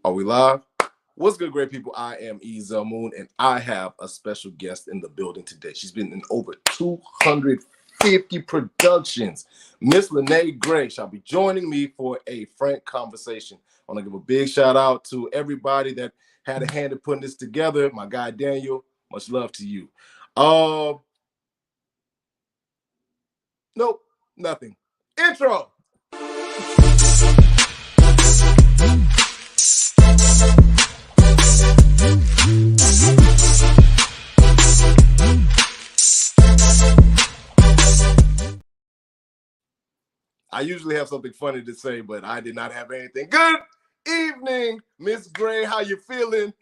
Are we live? What's good, great people? I am Ezel Moon, and I have a special guest in the building today. She's been in over 250 productions. Miss Lanae Gray shall be joining me for a frank conversation. I want to give a big shout out to everybody that had a hand in putting this together. My guy Daniel, much love to you. Nope, nothing. Intro. I usually have something funny to say, but I did not have anything. Good evening, Miss Gray. How you feeling?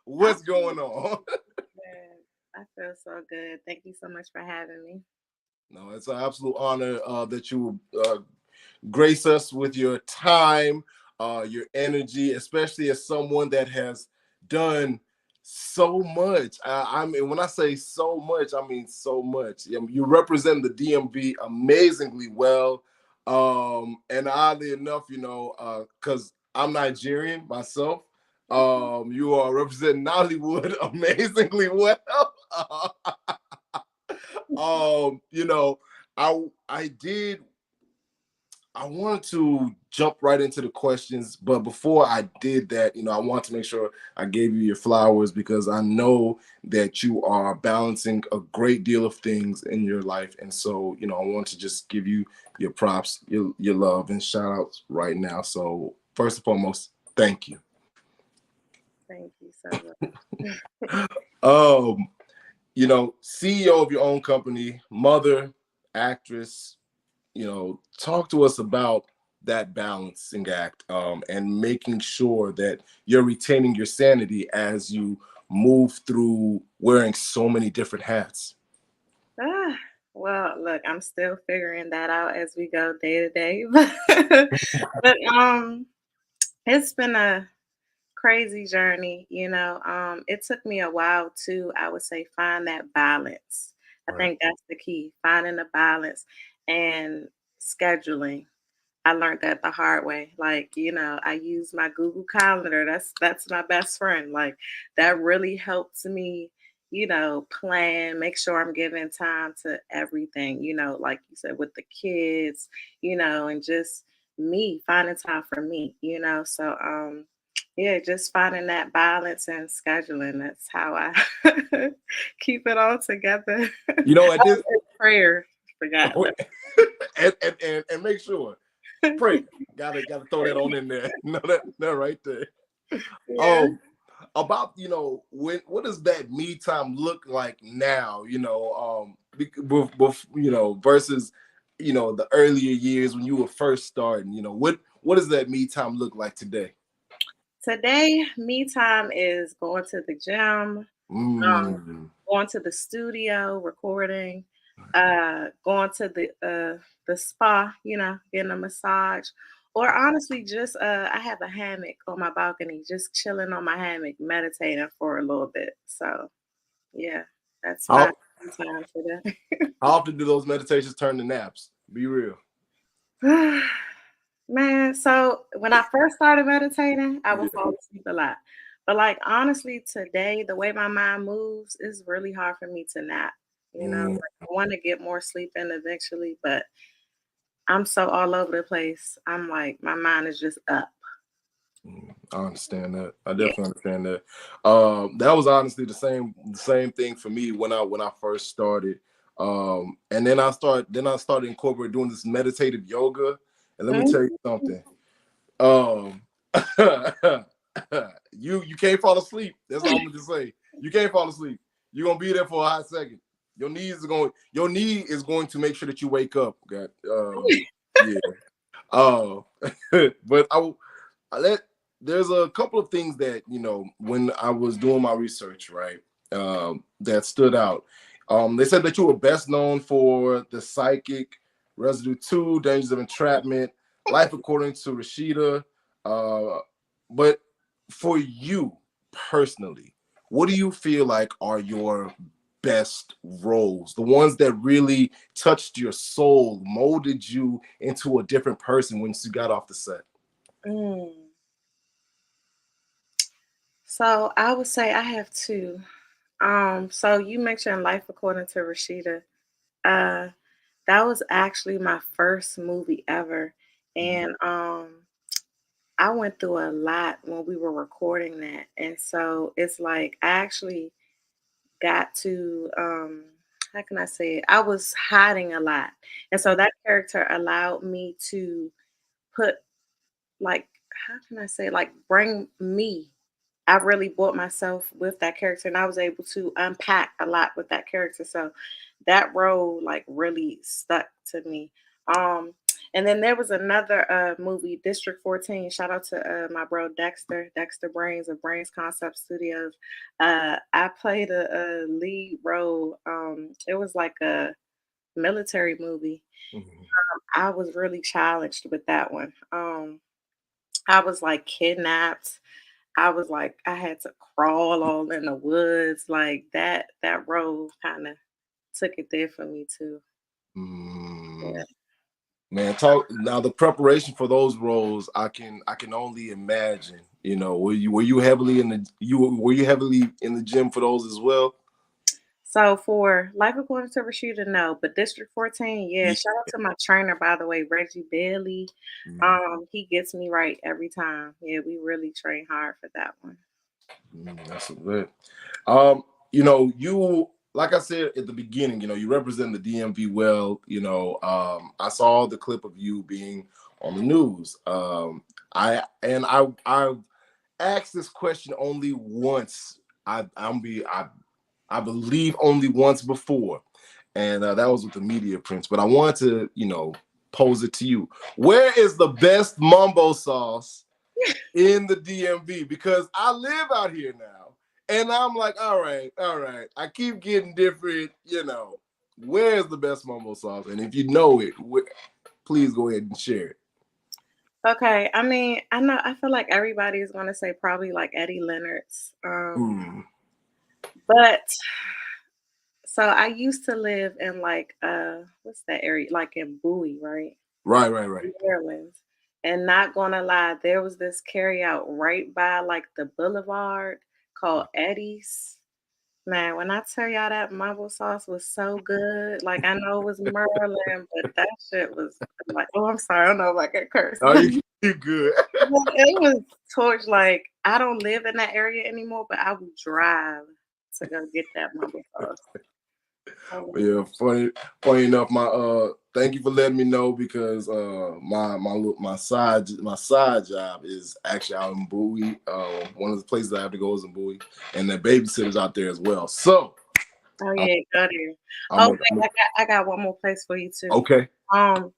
What's going on? Good. I feel so good. Thank you so much for having me. No, it's an absolute honor that you grace us with your time, your energy, especially as someone that has done so much. I mean, when I say so much, I mean so much. You represent the DMV amazingly well. And oddly enough, because I'm Nigerian myself, you are representing Nollywood amazingly well. You know, I did I wanted to jump right into the questions, but before I did that, I want to make sure I gave you your flowers because I know that you are balancing a great deal of things in your life. And so, I want to just give you your props, your love and shout outs right now. So first and foremost, thank you. Thank you so much. Um, CEO of your own company, mother, actress, talk to us about that balancing act and making sure that you're retaining your sanity as you move through wearing so many different hats. Ah, well, look, I'm still figuring that out as we go day to day. But it's been a crazy journey, It took me a while to, I would say, find that balance. I Right. think that's the key, finding the balance and scheduling. I learned that the hard way. Like, I use my Google Calendar. That's my best friend. Like that really helps me, plan, make sure I'm giving time to everything, like you said, with the kids, and just me finding time for me, yeah, just finding that balance and scheduling. That's how I keep it all together. At this Prayer. Forgot. and make sure pray. Gotta throw that on in there. No, that right there. Yeah. Um, about what does that me time look like now? Versus the earlier years when you were first starting. What does that me time look like today? Today, me time is going to the gym, um, Mm, going to the studio, recording, going to the spa, getting a massage, or honestly, just I have a hammock on my balcony, just chilling on my hammock, meditating for a little bit. So yeah, that's my how me time today. how often do those meditations turn to naps? Be real. Man, so when I first started meditating, I would fall asleep a lot. But like honestly, today the way my mind moves is really hard for me to nap. Mm, Like, I want to get more sleep in eventually, but I'm so all over the place. I'm like my mind is just up. I understand that. I Yeah. definitely understand that. That was honestly the same thing for me when I first started. And then I started incorporating doing this meditative yoga. And let me tell you Mhm. something. Um, you can't fall asleep. That's all I'm gonna just say. You can't fall asleep. You're gonna be there for a hot second. Your knee is going to make sure that you wake up. Okay. Yeah. Uh, but I let there's a couple of things that when I was doing my research, right, that stood out. They said that you were best known for the psychic residue 2, dangers of entrapment, life according to Rashida. But for you personally, what do you feel like are your best roles, the ones that really touched your soul, molded you into a different person once you got off the set? Mm. So I would say I have two. So you mentioned Life According to Rashida. Uh, that was actually my first movie ever, Mhm. and I went through a lot when we were recording that, and so it's like I actually got to how can I say it? I was hiding a lot, and so that character allowed me to put like how can I say like bring me. I really bought myself with that character and I was able to unpack a lot with that character. So that role like really stuck to me. Um and then there was another movie, District 14. Shout out to my bro Dexter Brains of Brains Concept Studios. I played a lead role. It was like a military movie. Mhm. I was really challenged with that one. I was like kidnapped. I was like I had to crawl all in the woods. Like that role kind of took it there for me too. Mm. Yeah. Man, talk now. The preparation for those roles, I can only imagine. Were you heavily in the were you heavily in the gym for those as well? So for Life According to Rashida, no, but District 14, yeah. Yeah. Shout out to my trainer, by the way, Reggie Bailey. Mhm. He gets me right every time. Yeah, we really train hard for that one. That's a lit. You like I said at the beginning, you represent the DMV well. I saw the clip of you being on the news. I asked this question only once. I believe only once before, and that was with the media prints. But I wanted to, pose it to you. Where is the best mumbo sauce in the DMV? Because I live out here now, and I'm like, all right, all right. I keep getting different, Where's the best mumbo sauce? And if you know it, please go ahead and share it. Okay, I mean, I know I feel like everybody is gonna say probably like Eddie Leonard's. Mm. But so I used to live in like what's that area? Like in Bowie, right? Right, right, right. New Orleans. And not gonna lie, there was this carry out right by like the boulevard called Eddie's. Man, when I tell y'all that mumbo sauce was so good, like I know it was Maryland, but that shit was like, oh, I'm sorry, I don't know if I can curse. Oh, you good? But it was torch. Like I don't live in that area anymore, but I would drive to go get that mumbo sauce. Yeah, funny enough. Thank you for letting me know because my side job is actually out in Bowie. One of the places I have to go is in Bowie, and the babysitter's out there as well. So Oh I'm, yeah, go there. I'm, Oh a, wait, I got one more place for you too. okay. Um,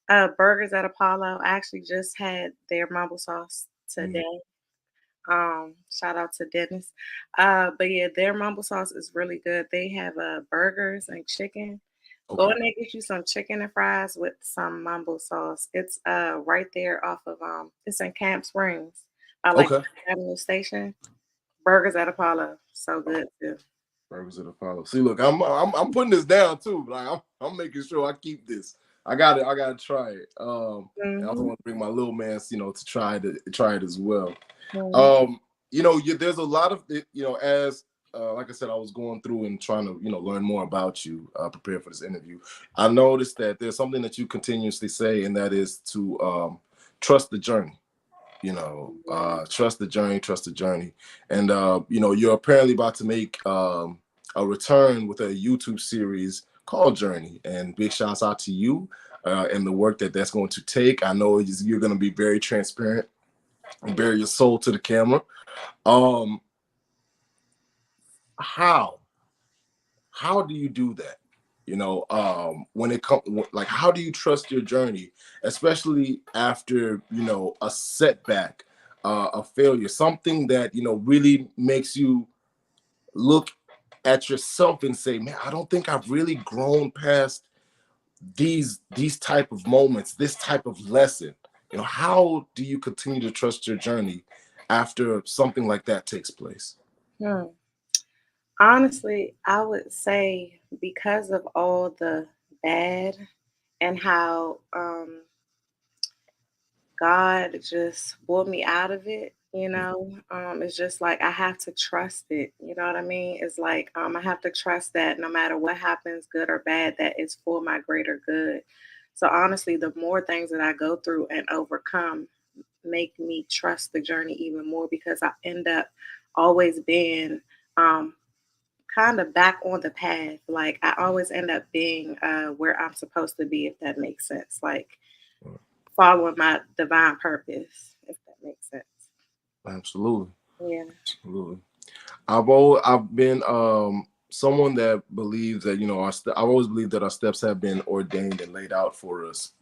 Burgers at Apollo. I actually just had their mumbo sauce Mhm. today. Shout out to Dennis. But yeah, their mumbo sauce is really good. They have burgers and chicken. Go Okay. in there, get you some chicken and fries with some mumbo sauce. It's right there off of it's in Camp Springs. I like Okay. Avenue Station. Burgers at Apollo. So good too. Burgers at Apollo. See, look, I'm putting this down too. Like I'm making sure I keep this. I got it. I got to try it. I also Hmm. want to bring my little man, to try it as well. Hmm. Um, there's a lot of as like I said, I was going through and trying to learn more about you, prepare for this interview. I noticed that there's something that you continuously say, and that is to trust the journey. Trust the journey, trust the journey. And you're apparently about to make a return with a YouTube series called Journey. And big shouts out to you and the work that's going to take. I know you're going to be very transparent and bare your soul to the camera. Um, how how do you do that? When it comes, like, how do you trust your journey, especially after a setback, a failure, something that really makes you look at yourself and say, man, I don't think I've really grown past these type of moments, this type of lesson. How do you continue to trust your journey after something like that takes place? Hmm. Honestly, I would say because of all the bad and how God just brought me out of it. It's just like I have to trust it. You know what I mean? It's like I have to trust that no matter what happens, good or bad, that it's for my greater good. So honestly, the more things that I go through and overcome make me trust the journey even more because I end up always being um, kind of back on the path. Like I always end up being where I'm supposed to be, if that makes sense. Like following my divine purpose, if that makes sense. Absolutely. Yeah. Absolutely. I've been someone that believes that I've always believed that our steps have been ordained and laid out for us,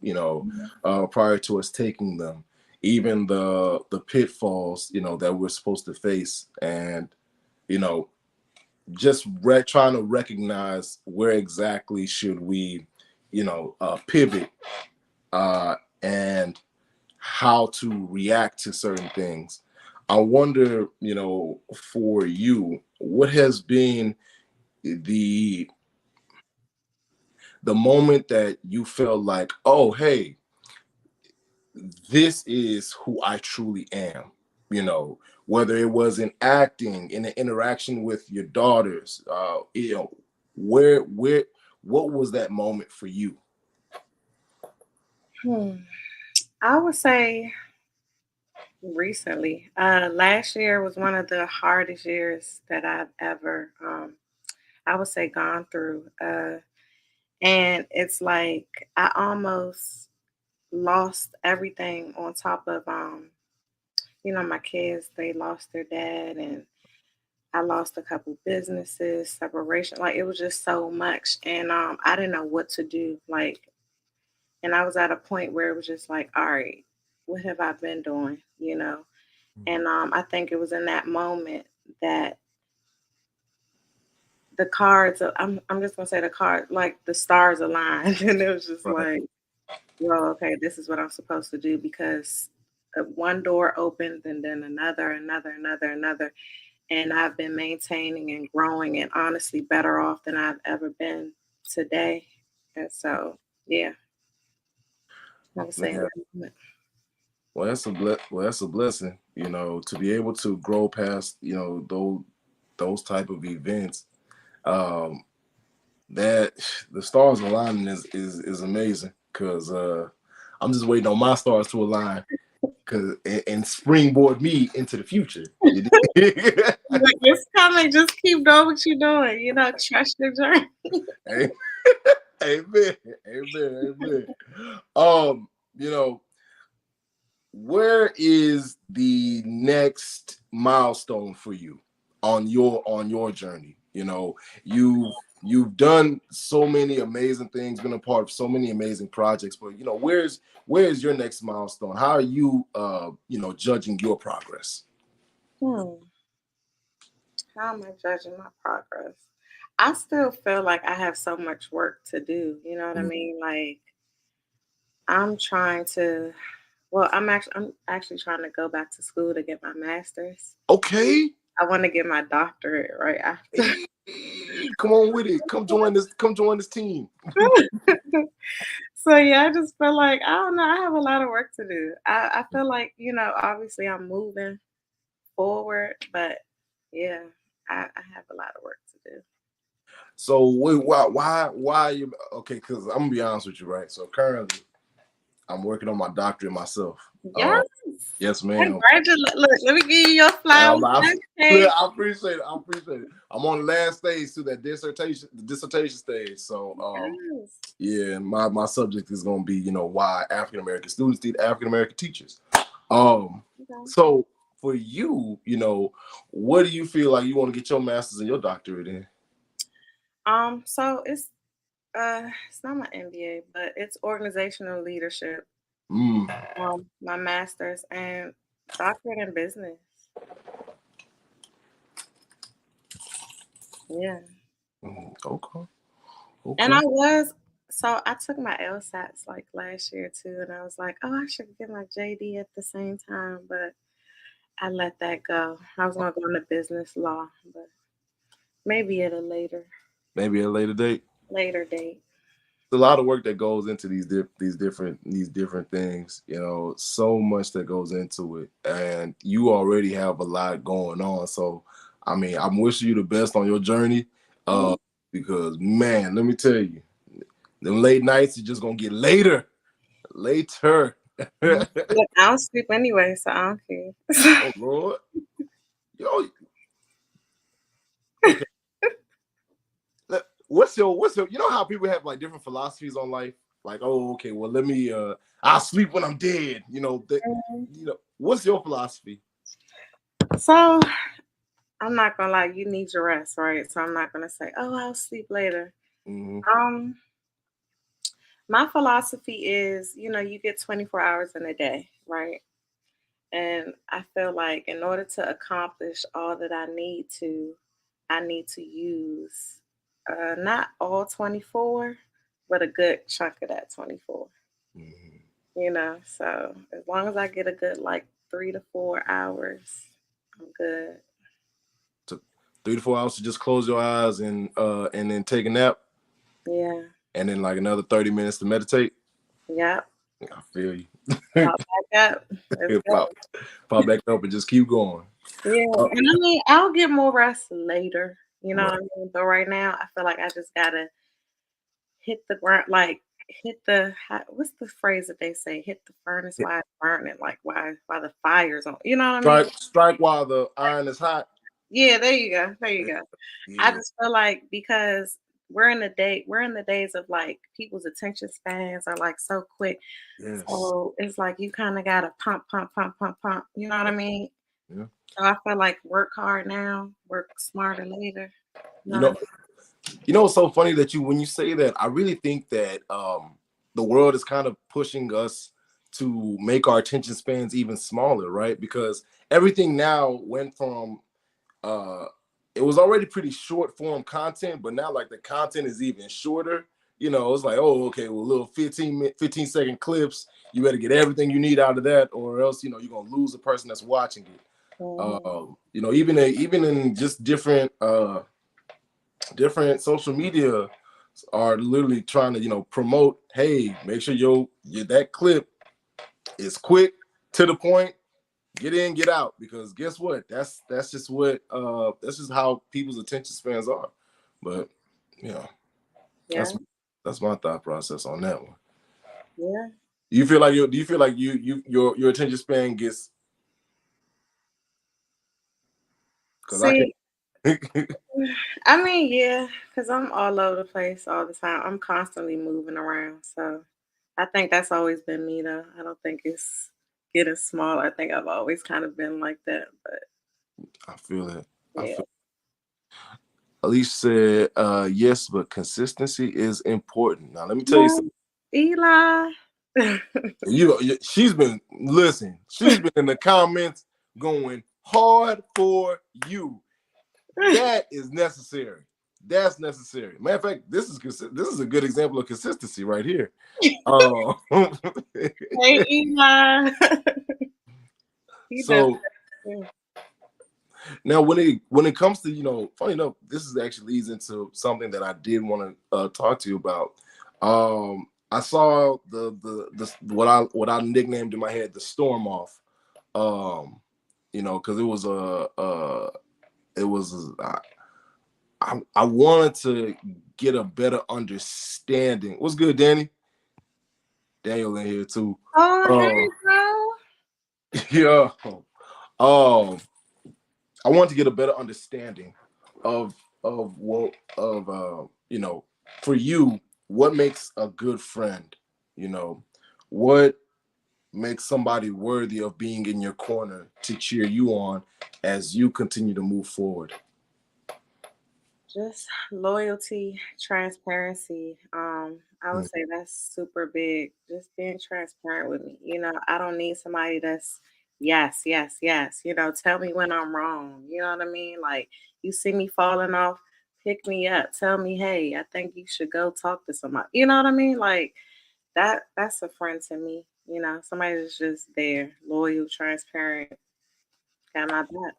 prior to us taking them, even the pitfalls that we're supposed to face, and you know just trying to recognize where exactly should we pivot, and how to react to certain things. I wonder, for you, what has been the the moment that you felt like, oh, hey, this is who I truly am. Whether it was in acting, in an interaction with your daughters, where, what was that moment for you? Hmm. I would say recently. Last year was one of the hardest years that I've ever, I would say, gone through. And it's like I almost lost everything on top of, my kids, they lost their dad, and I lost a couple businesses, separation. Like it was just so much. And I didn't know what to do. Like, and I was at a point where it was just like, all right, what have I been doing? And I think it was in that moment that the cards, I'm just gonna say the card, like the stars aligned, and it was just Right. like, well, okay, this is what I'm supposed to do because one door opened and then another, and I've been maintaining and growing and honestly better off than I've ever been today. And so, yeah, I would say in Man, that moment. that's a blessing, to be able to grow past, those type of events. Um, that the stars aligning is amazing, because I'm just waiting on my stars to align, and springboard me into the future. Like it's coming, just keep doing what you're doing, trust your journey. Amen. Amen. Amen. Um, you know, where is the next milestone for you on your journey? You've done so many amazing things, been a part of so many amazing projects, but where's your next milestone? How are you judging your progress? Hmm. How am I judging my progress? I still feel like I have so much work to do. You know what I Mm. mean? Like I'm trying to. Well, I'm actually trying to go back to school to get my master's. Okay. I want to get my doctorate right after. Hey, come on with it. Come join this team. So yeah, I just feel like I don't know. I have a lot of work to do. I feel like obviously I'm moving forward, but yeah, I have a lot of work to do. So wait, why you okay? Because I'm gonna be honest with you, right? So currently, I'm working on my doctorate myself. Yes, Yes, ma'am. congratulations! Look, let me give you your flowers. I, Okay. I appreciate it. I appreciate it. I'm on the last stage to that dissertation stage. So, Yes. yeah, my subject is gonna be, why African American students need African American teachers. Um, Okay. so for you, what do you feel like you want to get your master's and your doctorate in? So it's not my MBA, but it's organizational leadership. Mm. My master's and doctorate in business. Yeah. Okay. And Okay. I took my LSATs like last year too, and I was like, oh, I should get my JD at the same time, but I let that go. I was gonna go into business law, but maybe at a later Maybe at a later date. later date. a lot of work that goes into these different things. You know, so much that goes into it, and you already have a lot going on. So, I mean, I'm wishing you the best on your journey, because man, let me tell you, them late nights are just gonna get later. Look, I don't sleep anyway, so I don't care. Oh Lord, yo, okay. What's your you know how people have like different philosophies on life, like, oh, okay, well, let me I'll sleep when I'm dead, what's your philosophy? So I'm not gonna lie, you need your rest, right? So I'm not gonna say, oh, I'll sleep later. Mm-hmm. Um, my philosophy is, you get 24 hours in a day, right? And I feel like in order to accomplish all that I need to use not all 24, but a good chunk of that 24. Mm-hmm. So as long as I get a good like 3 to 4 hours, I'm good. So 3 to 4 hours to just close your eyes and then take a nap, Yeah. and then like another 30 minutes to meditate. Yep. I feel you. Pop back up. Let's go. pop, pop back up and just keep going. Yeah. Uh, And I mean, I'll get more rest later. You know what right. I mean? But right now, I feel like I just gotta hit the ground, like hit the what's the phrase that they say? Hit the furnace while it's burning, like while the fire's on. You know what I mean? Strike while the iron is hot. Yeah, there you go. There you go. I Yeah. just feel like because we're in the days of like people's attention spans are like so quick. Yes. So it's like you kind of gotta pump, pump, pump, pump, pump. You know what I mean? Yeah. So I feel like work hard now, work smarter later. You You know what I know, it's so funny that when you say that, I really think that the world is kind of pushing us to make our attention spans even smaller, right? Because everything now went from uh it was already pretty short form content, but now like the content is even shorter. It's like, oh, okay, well, little 15-second clips. You better get everything you need out of that, or else you're gonna lose the person that's watching it. mean? Even in just different social media are literally trying to promote, hey, make sure your that clip is quick, to the point, get in, get out, because guess what, that's just how people's attention spans are. But Yeah, that's my thought process on that one. yeah. Do you feel like your attention span gets, because I See, can I mean, yeah, because I'm all over the place all the time. I'm constantly moving around. So I think that's always been me, though. I don't think it's getting smaller. I think I've always kind of been like that. But I feel it. I yeah. feel Elise said, yes, but consistency is important. Now let me tell you Yeah, something. Eli. She's been, listen, she's been in the comments going hard for you. That is necessary. That's necessary. Matter of fact, this is a good example of consistency right here. Hey, Eli. He does So that too. now when it comes to, funny enough, this is actually leads into something that I did want to talk to you about. I saw the what I nicknamed in my head the storm off. Because it was I wanted to get a better understanding. What's good, Danny? Daniel in here too. Oh, hey, bro. Yeah. Um, I wanted to get a better understanding of what of for you, what makes a good friend. What makes somebody worthy of being in your corner to cheer you on as you continue to move forward. Just loyalty, transparency. I would Mm. say that's super big. Just being transparent with me. I don't need somebody that's yes, yes, yes. Tell me when I'm wrong. You know what I mean? Like you see me falling off, pick me up. Tell me, hey, I think you should go talk to somebody. You know what I mean? Like that's a friend to me. Somebody that's just there, loyal, transparent, got my back.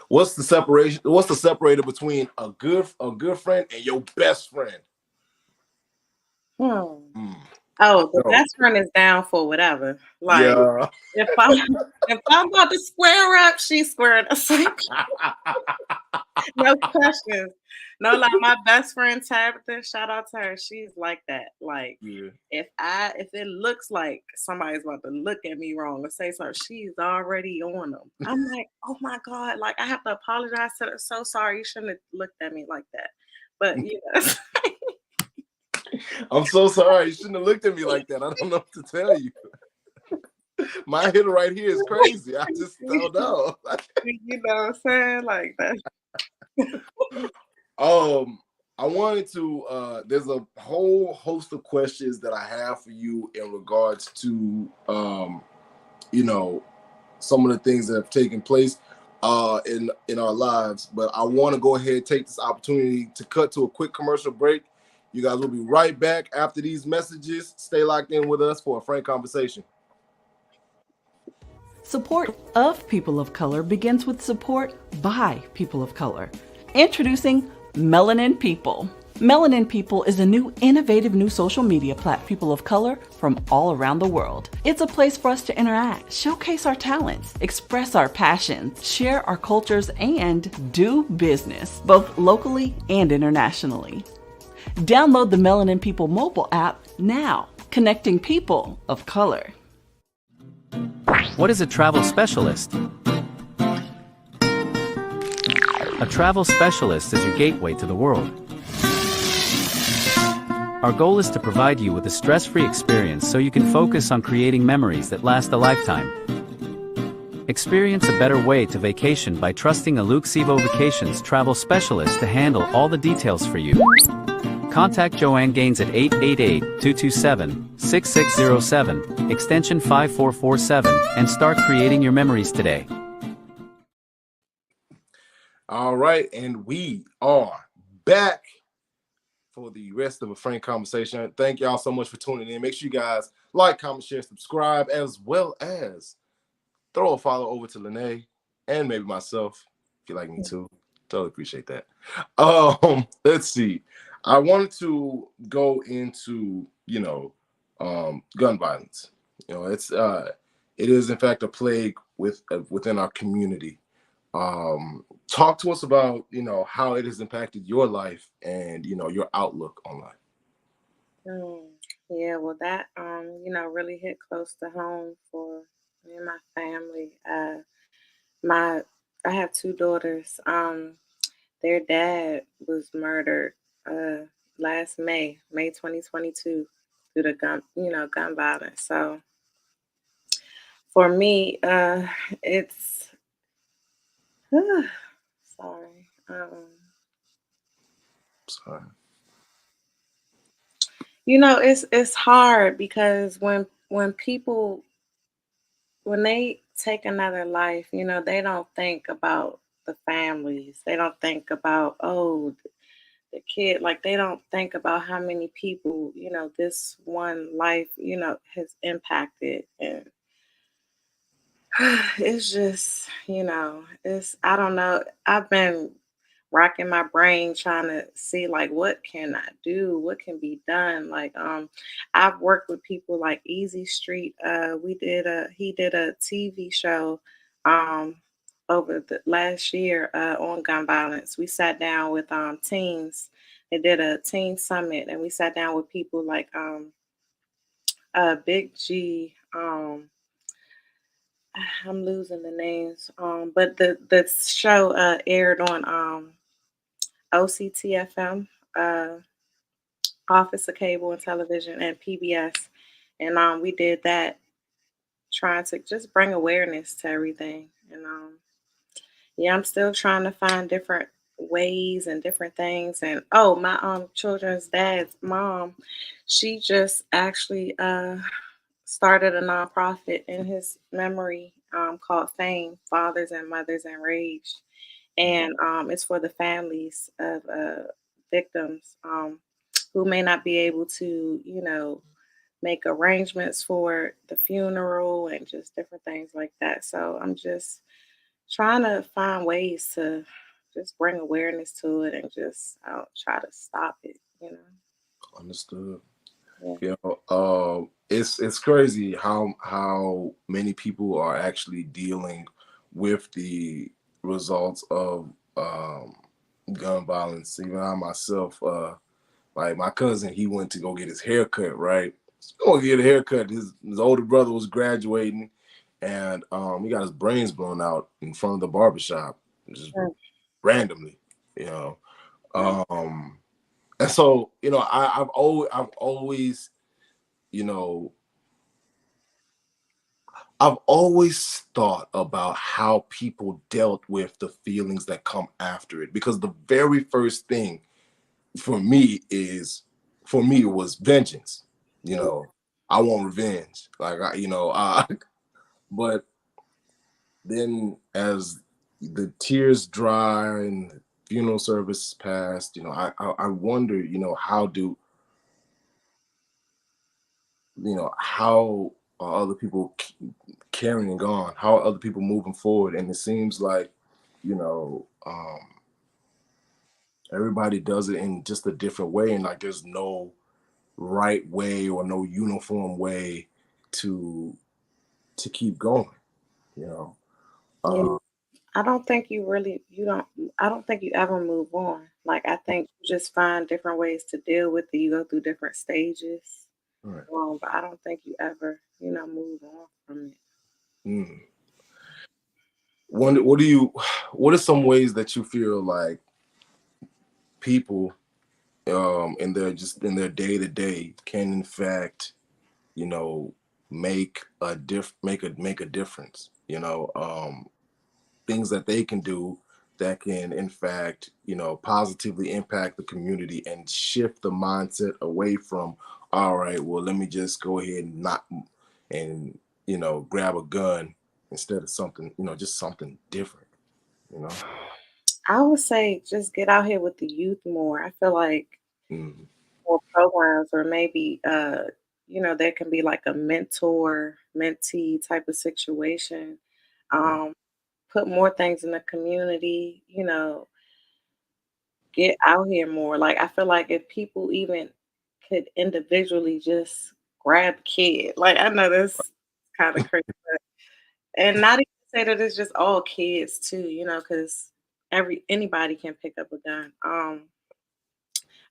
What's the separation? What's the separator between a good friend and your best friend? Mm, Oh, the no. best friend is down for whatever. Like Yeah. if I'm if I'm about to square up, she's squaring up. No questions. No, like my best friend Tabitha, shout out to her. She's like that. Like Yeah. if it looks like somebody's about to look at me wrong or say something, she's already on them. I'm like, oh my God, like I have to apologize to her. So sorry, you shouldn't have looked at me like that. But I'm so sorry. You shouldn't have looked at me like that. I don't know what to tell you. My hitter right here is crazy. I just don't know. you know what I'm saying? Like that. I wanted to there's a whole host of questions that I have for you in regards to you know, some of the things that have taken place in our lives. But I want to go ahead and take this opportunity to cut to a quick commercial break. You guys will be right back after these messages. Stay locked in with us for a frank conversation. Support of people of color begins with support by people of color. Introducing Melanin People. Melanin People is a new, innovative new social media platform for people of color from all around the world. It's a place for us to interact, showcase our talents, express our passions, share our cultures, and do business, both locally and internationally. Download the Melanin People mobile app now, connecting people of color. What is a travel specialist? A travel specialist is your gateway to the world. Our goal is to provide you with a stress-free experience so you can focus on creating memories that last a lifetime. Experience a better way to vacation by trusting a Luke Sivo Vacations travel specialist to handle all the details for you. Contact Joanne Gaines at 888-227-6607, extension 5447, and start creating your memories today. All right, and we are back for the rest of a frank conversation. Thank y'all so much for tuning in. Make sure you guys like, comment, share, subscribe, as well as throw a follow over to Lanae and maybe myself if you like me too. Totally appreciate that. Let's see. I wanted to go into, gun violence. It is in fact a plague within our community. Talk to us about, how it has impacted your life and, your outlook on life. Yeah, well that really hit close to home for me and my family. My I have two daughters. Their dad was murdered last May 2022 due to gun violence. So for me, it's sorry. Sorry. It's hard because when people when they take another life, they don't think about the families. They don't think about, oh, the kid, like they don't think about how many people, this one life, has impacted. And it's just, I don't know. I've been racking my brain trying to see like what can I do, what can be done. Like I've worked with people like Easy Street. He did a TV show um over the last year on gun violence. We sat down with teens. They did a teen summit and we sat down with people like Big G. I'm losing the names. But the show aired on OCTFM, Office of Cable and Television, and PBS. And we did that trying to just bring awareness to everything. And yeah, I'm still trying to find different ways and different things. And oh, my children's dad's mom, she just actually started a nonprofit in his memory called Fame, Fathers and Mothers Enraged. And it's for the families of victims who may not be able to, make arrangements for the funeral and just different things like that. So I'm just trying to find ways to just bring awareness to it and just try to stop it. Understood. Yeah. You know, it's crazy how many people are actually dealing with the results of gun violence. Even I myself, like my cousin, he went to go get his hair cut, right? He's going to get a haircut. His older brother was graduating, and he got his brains blown out in front of the barbershop, just Mm. randomly, you know. Mm. And so, you know, I've always, you know, I've always thought about how people dealt with the feelings that come after it, because the very first thing for me it was vengeance. You Yeah. know, I want revenge. Like but then as the tears dry and the funeral service passed, you know, I wonder, you know, how are other people carrying on? How are other people moving forward? And it seems like, you know, everybody does it in just a different way, and like there's no right way or no uniform way to keep going. You know, Yeah. uh, I don't think I don't think you ever move on. Like, I think you just find different ways to deal with it. You go through different stages. right. But I don't think you ever, move on from it. Mm. What are some ways that you feel like people in their day to day can in fact, you know, make a difference, you know, things that they can do that can in fact, you know, positively impact the community and shift the mindset away from, all right, well, let me just go ahead and not and you know, grab a gun instead of something, you know, just something different, you know. I would say just get out here with the youth more. I feel like Mm. more programs, or maybe there can be like a mentor mentee type of situation. Right. Um, put more things in the community, get out here more. Like, I feel like if people even could individually just grab a kid, like, I know this kind of crazy, and not even say that it's just all kids too, because anybody can pick up a gun.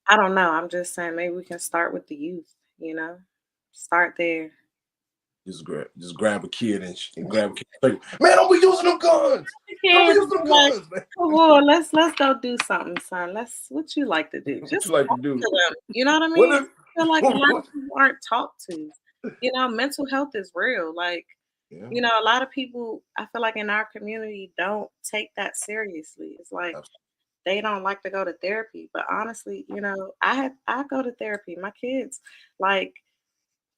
I don't know. I'm just saying maybe we can start with the youth, start there. Just grab a kid and grab a kid. Like, man, don't be using them guns. Don't be Kids using them be like, guns, man. come on, let's go do something, son. What you like to do? What you Just like to talk do? to them. You know what I What mean? I feel like a if lot what? of people aren't talked to. Mental health is real. Like, Yeah, a lot of people, I feel like in our community, don't take that seriously. It's like they don't like to go to therapy. But honestly, I go to therapy. My kids, like,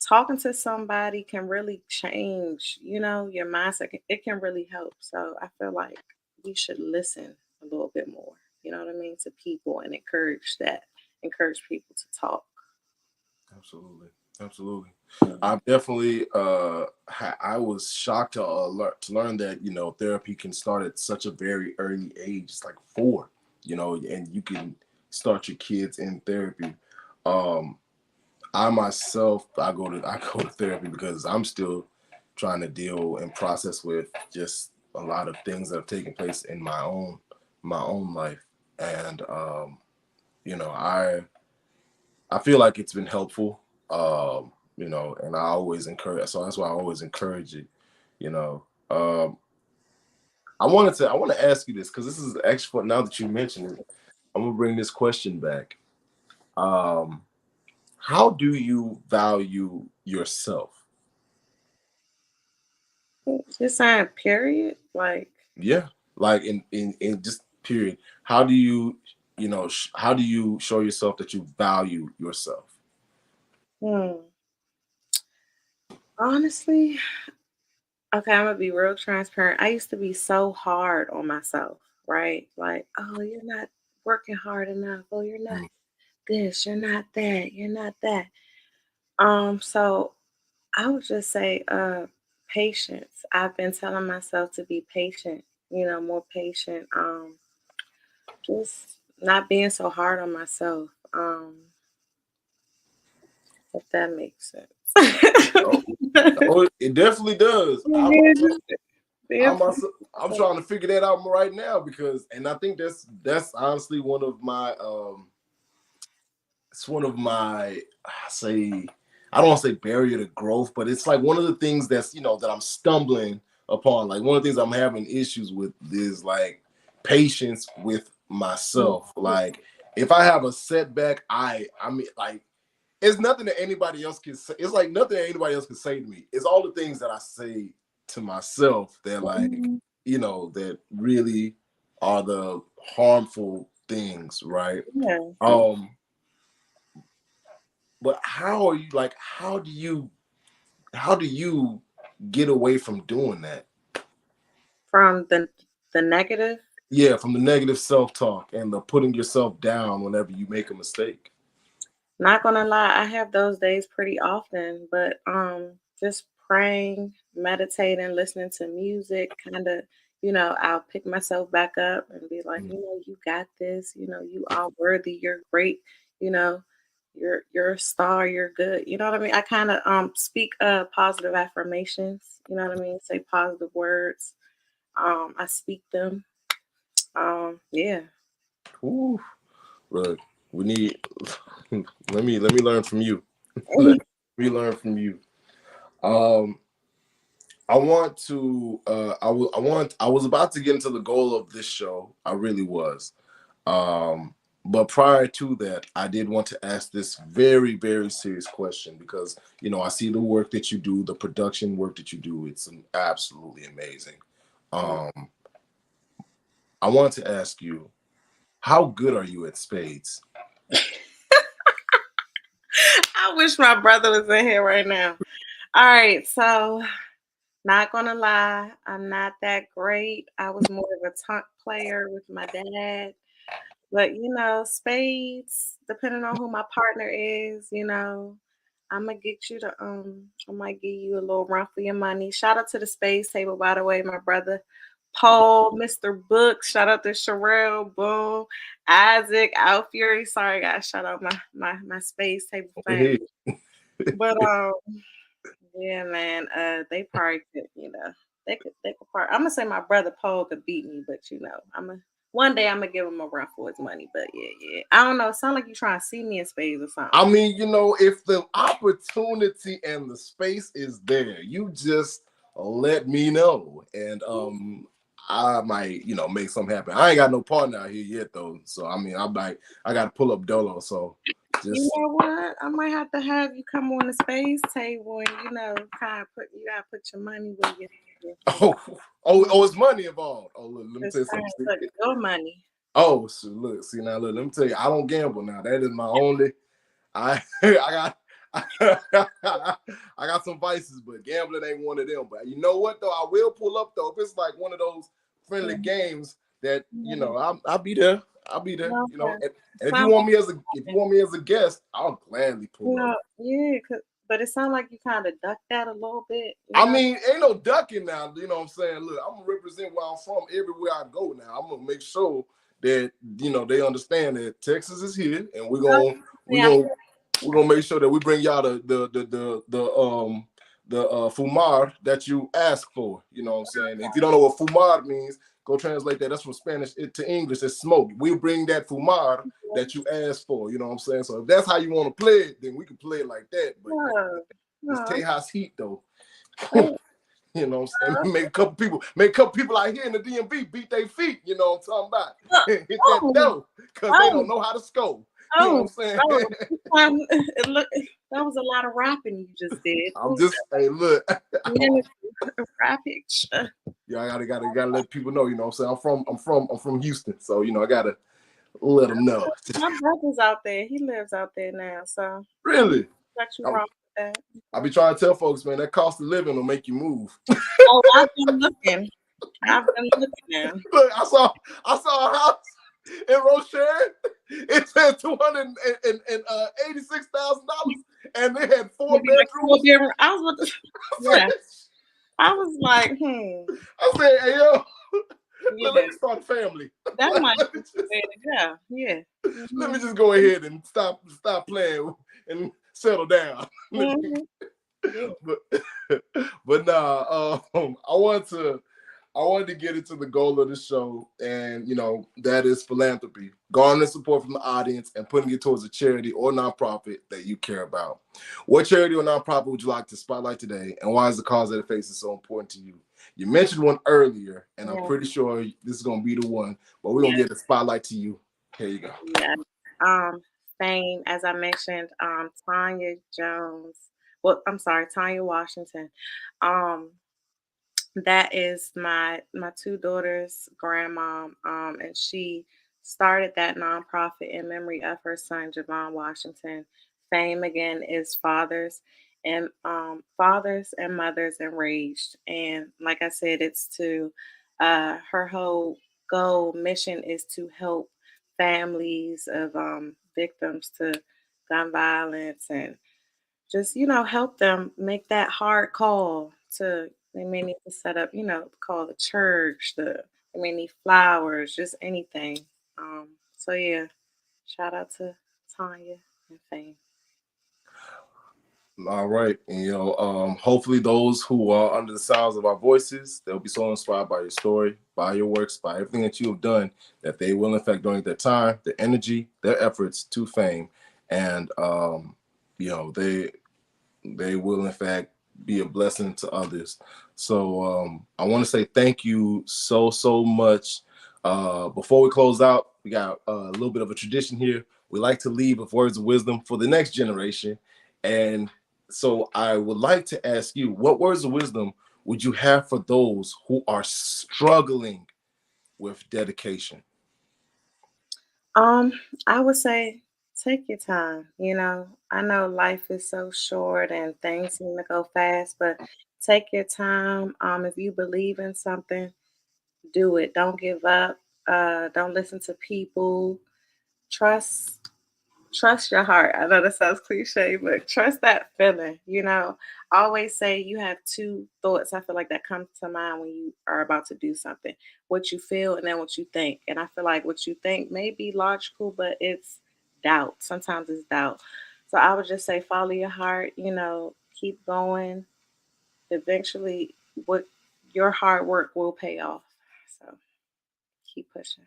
talking to somebody can really change, your mindset. It can really help. So I feel like we should listen a little bit more, what I mean, to people, and encourage people to talk. absolutely, absolutely. I definitely I was shocked to learn that, you know, therapy can start at such a very early age. It's like 4, you know, and you can start your kids in therapy. Um, I myself, I go to therapy because I'm still trying to deal and process with just a lot of things that have taken place in my own life, and you know, I feel like it's been helpful, you know, and I always encourage. So that's why I always encourage it, you know. I want to ask you this because this is actually, now that you mentioned it, I'm gonna bring this question back. Um, how do you value yourself? You're saying period? Like, Yeah, like in just period. How do you, you know, how do you show yourself that you value yourself? hmm. Honestly, okay, I'm gonna be real transparent. I used to be so hard on myself, right? Like, oh, you're not working hard enough. Oh, you're not Mm. this, you're not that, you're not that. So I would just say patience. I've been telling myself to be patient, more patient. Just not being so hard on myself. If that makes sense. Oh, it definitely does. I'm trying to figure that out right now because, and I think that's honestly one of my it's one of my I don't want to say barrier to growth, but it's like one of the things that's that I'm stumbling upon. Like one of the things I'm having issues with is like patience with myself. Like if I have a setback, I mean like it's nothing that anybody else can say. It's like nothing that anybody else can say to me. It's all the things that I say to myself that like, that really are the harmful things, right? Yeah. But how do you get away from doing that? From the negative? Yeah, from the negative self-talk and the putting yourself down whenever you make a mistake. Not gonna lie, I have those days pretty often, but just praying, meditating, listening to music, kind of, I'll pick myself back up and be like, you got this, you are worthy, you're great, you're a star, you're good. You know what I mean? I kind of speak positive affirmations, you know what I mean? Say positive words. I speak them. Yeah. Ooh, look, we need let me learn from you. Let me learn from you. I want to I was about to get into the goal of this show. I really was. But prior to that, I did want to ask this very, very serious question because I see the work that you do, the production work that you do. It's absolutely amazing. I want to ask you, how good are you at spades? I wish my brother was in here right now. All right, so not gonna lie, I'm not that great. I was more of a talk player with my dad. But spades, depending on who my partner is, I'm gonna get you to I might give you a little run for your money. Shout out to the spades table, by the way, my brother Paul, Mr. Books, shout out to Sherelle, Boom, Isaac, Al Fury. Sorry guys, shout out my spades table family. But yeah, man, they probably could, they could probably, I'm gonna say my brother Paul could beat me, but one day I'm gonna give him a run for his money. But yeah. I don't know. It sounds like you trying to see me in spades or something. I mean, if the opportunity and the space is there, you just let me know. And I might, make something happen. I ain't got no partner out here yet though. So I mean I gotta pull up dolo. So you know what? I might have to have you come on the spades table and kind of put your money where you. Oh, it's money involved. Oh, look, let me tell you something. Your money. Oh, so look, let me tell you, I don't gamble now. That is my only. I got I got some vices, but gambling ain't one of them. But you know what though, I will pull up though if it's like one of those friendly games that I'll be there. I'll be there. Okay. And if you want me as a guest, I'll gladly pull up. Yeah, but it sounds like you kind of ducked that a little bit. I mean, ain't no ducking now. You know what I'm saying? Look, I'm gonna represent where I'm from everywhere I go. Now I'm gonna make sure that they understand that Texas is here, and we're gonna make sure that we bring y'all the fumar that you ask for. You know what I'm saying? If you don't know what fumar means, go translate that. That's from Spanish to English. It's smoke. We'll bring that fumar that you asked for. You know what I'm saying? So if that's how you want to play it, then we can play it like that. But it's Tejas heat though. You know what I'm saying? Make a couple people out here in the DMV beat their feet. You know what I'm talking about? Hit that dough because they don't know how to score. You know what I'm saying? That was a lot of rapping you just did. I'm just saying, look. Rapping. Yeah, I gotta let people know. You know what I'm saying? I'm from Houston, so I gotta let them know. My brother's out there. He lives out there now. So really, got you wrong with that. I be trying to tell folks, man, that cost of living will make you move. Oh, I've been looking now. Look, I saw a house in Rochelle. It said $286,000, and they had 4 bedrooms. I was like, I said, hey yo, let me start a family. That might be yeah. Let me just go ahead and stop playing and settle down. Mhm. but but nah, I wanted to get into the goal of the show, and that is philanthropy, garnering support from the audience and putting it towards a charity or nonprofit that you care about. What charity or nonprofit would you like to spotlight today, and why is the cause that it faces so important to you? You mentioned one earlier, and I'm pretty sure this is gonna be the one, but we're gonna get the spotlight to you. Here you go. Yeah. Fame, as I mentioned, Tanya Jones. Well, I'm sorry, Tanya Washington. Um, that is my two daughters' grandmom, and she started that nonprofit in memory of her son Javon Washington. Fame again is fathers and mothers enraged, and like I said, it's to her whole goal mission is to help families of victims to gun violence and just help them make that hard call to they may need to set up call the church, they may need flowers, just anything. So yeah, shout out to Tanya and Fame. All right, and hopefully those who are under the sounds of our voices, they'll be so inspired by your story, by your works, by everything that you have done, that they will in fact donate their time, their energy, their efforts to Fame, and they will in fact be a blessing to others. So I want to say thank you so much. Before we close out, we got a little bit of a tradition here. We like to leave with words of wisdom for the next generation, and so I would like to ask you, what words of wisdom would you have for those who are struggling with dedication? I would say take your time. I know life is so short and things seem to go fast, but take your time. If you believe in something, do it. Don't give up. Don't listen to people. Trust trust your heart. I know that sounds cliche, but trust that feeling. I always say you have two thoughts. I feel like that comes to mind when you are about to do something: what you feel and then what you think. And I feel like what you think may be logical, but it's doubt. Sometimes it's doubt. So I would just say follow your heart. Keep going. Eventually, what your hard work will pay off. So keep pushing.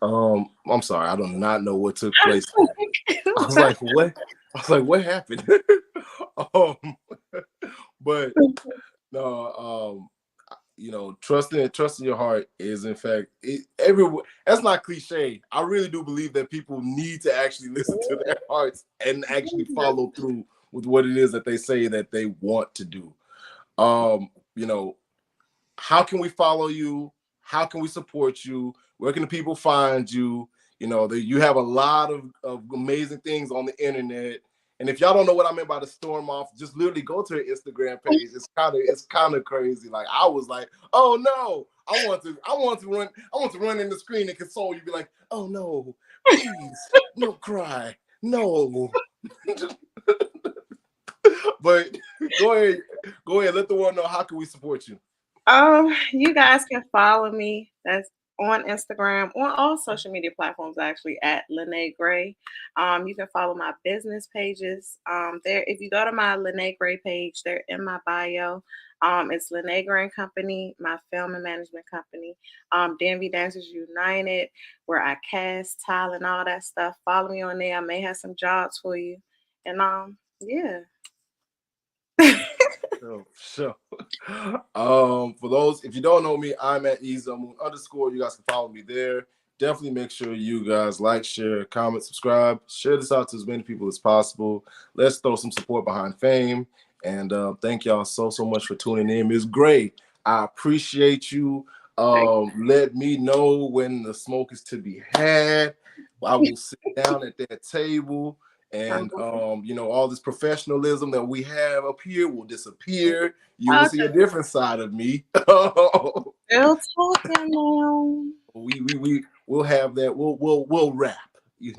I'm sorry, I do not know what took place. I was like, what? I was like, what happened? um, but no, trusting your heart is in fact everywhere. That's not cliche. I really do believe that people need to actually listen to their hearts and actually follow through with what it is that they say that they want to do. Um, you know, how can we follow you? How can we support you? Where can the people find you? You have a lot of amazing things on the internet. And if y'all don't know what I meant by the storm off, just literally go to her Instagram page. It's kind of crazy. Like I was like, oh no, I want to run in the screen and console you. Be like, oh no, please, no cry, no. But go ahead, let the world know how can we support you. You guys can follow me. That's on Instagram, on all social media platforms, actually, at Lanae Gray. You can follow my business pages. There, if you go to my Lanae Gray page, they're in my bio. It's Lanae Gray and Company, my film and management company. DMV Dancers United, where I cast, tile, and all that stuff. Follow me on there. I may have some jobs for you. And yeah. Sure. For those, if you don't know me, I'm at Ezel Moon _ You guys can follow me there. Definitely make sure you guys like, share, comment, subscribe, share this out to as many people as possible. Let's throw some support behind Fame. And thank y'all so much for tuning in. Ms. Gray, I appreciate you. Let me know when the smoke is to be had. I will sit down at that table. And all this professionalism that we have up here will disappear. You will see a different side of me. Still talking now. We'll have that. We'll rap. We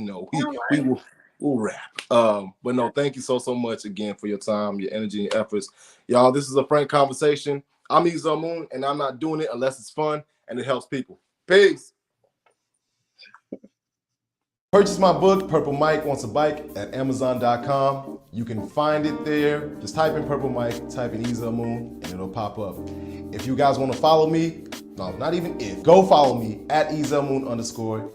will we'll wrap. But no, thank you so much again for your time, your energy, and your efforts. Y'all, this is a frank conversation. I'm Ezel Moon, and I'm not doing it unless it's fun and it helps people. Peace. Purchase my book, Purple Mike Wants a Bike, at Amazon.com. You can find it there. Just type in Purple Mike, type in Ezel Moon, and it'll pop up. If you guys want to follow me, no, not even if, go follow me at Ezel Moon _.